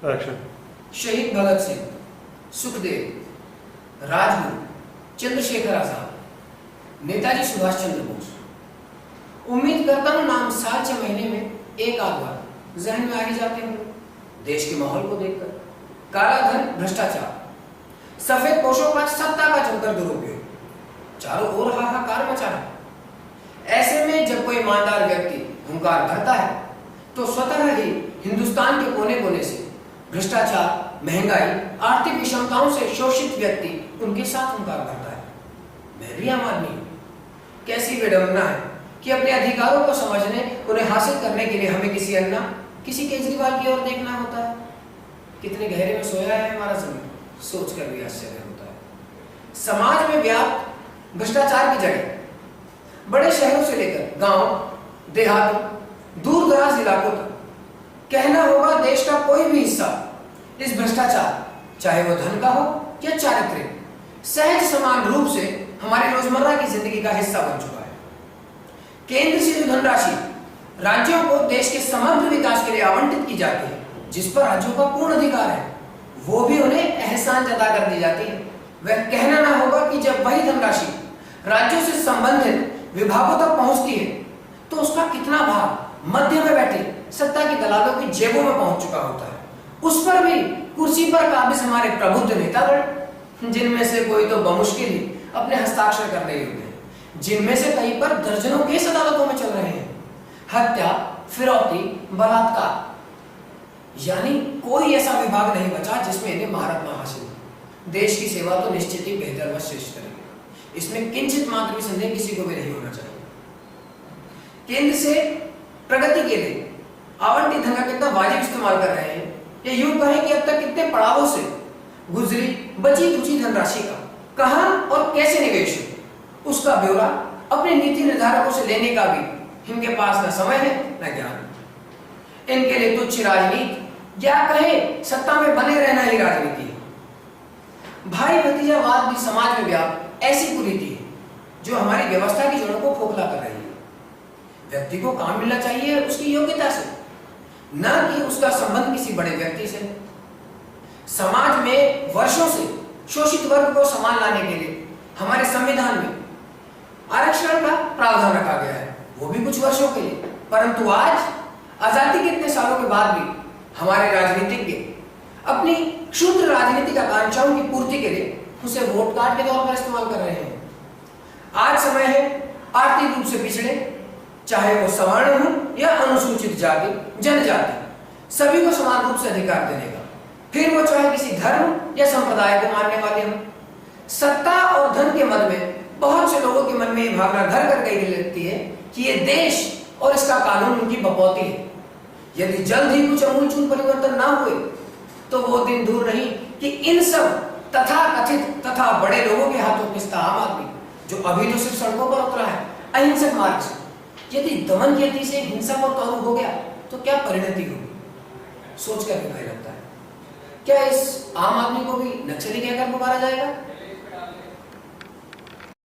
Action. शहीद भगत सिंह, सुखदेव, राजगुरु, चंद्रशेखर आजाद, नेताजी सुभाष चंद्र बोस। उम्मीद करता हूं नाम साल 6 महीने में एक आध बार जहन में आ ही जाते होंगे। देश के माहौल को देखकर काला धन, भ्रष्टाचार, सफेद पोशों का सत्ता का जमकर दुरुपयोग चारों ओर हाहाकार मचा है। ऐसे में जब कोई ईमानदार व्यक्ति हुंकार भरता है तो स्वतः ही हिंदुस्तान के कोने कोने से भ्रष्टाचार, महंगाई, आर्थिक विषमताओं से शोषित व्यक्ति उनके साथ हुंकार भरता है। मैं भी आम आदमी हूं। कैसी विडंबना है कि अपने अधिकारों को समझने, उन्हें हासिल करने के लिए हमें किसी अन्ना, किसी केजरीवाल की ओर देखना होता है। कितने गहरे में सोया है हमारा जमीन, सोचकर भी आश्चर्य होता है। समाज में व्याप्त भ्रष्टाचार की जगह बड़े शहरों से लेकर गांव, देहातों, दूर दराज इलाकों तक कहना होगा देश का कोई भी हिस्सा इस भ्रष्टाचार, चाहे वो धन का हो या चारित्र्य, सहज समान रूप से हमारी रोजमर्रा की जिंदगी का हिस्सा बन चुका है। केंद्र से जो धनराशि राज्यों को देश के समग्र विकास के लिए आवंटित की जाती है, जिस पर राज्यों का पूर्ण अधिकार है, वो भी उन्हें एहसान जता कर दी जाती है। वह कहना ना होगा कि जब वही धनराशि राज्यों से संबंधित विभागों तक पहुंचती है तो उसका कितना भाग मध्य में बैठे सत्ता की दलालों की जेबों में पहुंच चुका होता है। उस पर भी कुर्सी पर काबिज हमारे प्रबुद्ध नेतागण, जिनमें से कोई तो बमुश्किल ही अपने हस्ताक्षर करने योग्य हैं, जिनमें से कई पर दर्जनों केस अदालतों में चल रहे हैं। हत्या, फिरौती, बलात्कार, यानी कोई ऐसा विभाग नहीं बचा जिसमें इन्हें महारत न हासिल हो। देश की सेवा तो निश्चित ही बेहतर व श्रेष्ठ करेंगे, इसमें किंचित मात्र भी संदेह किसी को भी नहीं होना चाहिए। केंद्र से प्रगति के लिए आवंटित धन का कितना वाजिब इस्तेमाल कर रहे हैं, ये यूं कहें कि अब तक कितने पड़ावों से गुजरी बची खुची धनराशि का कहां और कैसे निवेश हो, उसका ब्यौरा अपने नीति निर्धारकों से लेने का भी इनके पास न समय है न ज्ञान। इनके लिए तुच्छ राजनीति या कहे सत्ता में बने रहना ही राजनीति है। भाई भतीजावाद भी समाज में व्याप्त ऐसी कुरीति है जो हमारी व्यवस्था की जड़ों को खोखला कर रही है। व्यक्ति को काम मिलना चाहिए उसकी योग्यता से, न कि उसका संबंध किसी बड़े व्यक्ति से। समाज में वर्षों से शोषित वर्ग को सम्मान लाने के लिए हमारे संविधान में आरक्षण का प्रावधान रखा गया है, वो भी कुछ वर्षों के लिए। परंतु आज आजादी के इतने सालों के बाद भी हमारे राजनीतिज्ञ अपनी क्षुद्र राजनीतिक आकांक्षाओं की पूर्ति के लिए उसे वोट कार्ड के तौर पर इस्तेमाल कर रहे हैं। आज समय है आर्थिक रूप से पिछड़े, चाहे वो सवर्ण हो या अनुसूचित जाति, जनजाति, सभी को समान रूप से अधिकार देने का, फिर वो चाहे किसी धर्म या संप्रदाय को मानने वाले हों। सत्ता और धन के मद में बहुत से लोगों के मन में ये भावना घर कर गई लगती है कि ये देश और इसका कानून उनकी बपौती है। यदि जल्द ही कुछ अमूलचूल परिवर्तन ना हुए तो वो दिन दूर नहीं कि इन सब तथा कथित तथा बड़े लोगों के हाथों पिसता आम आदमी, जो अभी तो सिर्फ सड़कों पर उतरा है अहिंसक मार्ग से, यदि दमन की गति से हिंसा और कानून हो गया तो क्या परिणति होगी, सोचकर भी भय लगता है। क्या इस आम आदमी को भी नक्सली कहकर पुकारा जाएगा?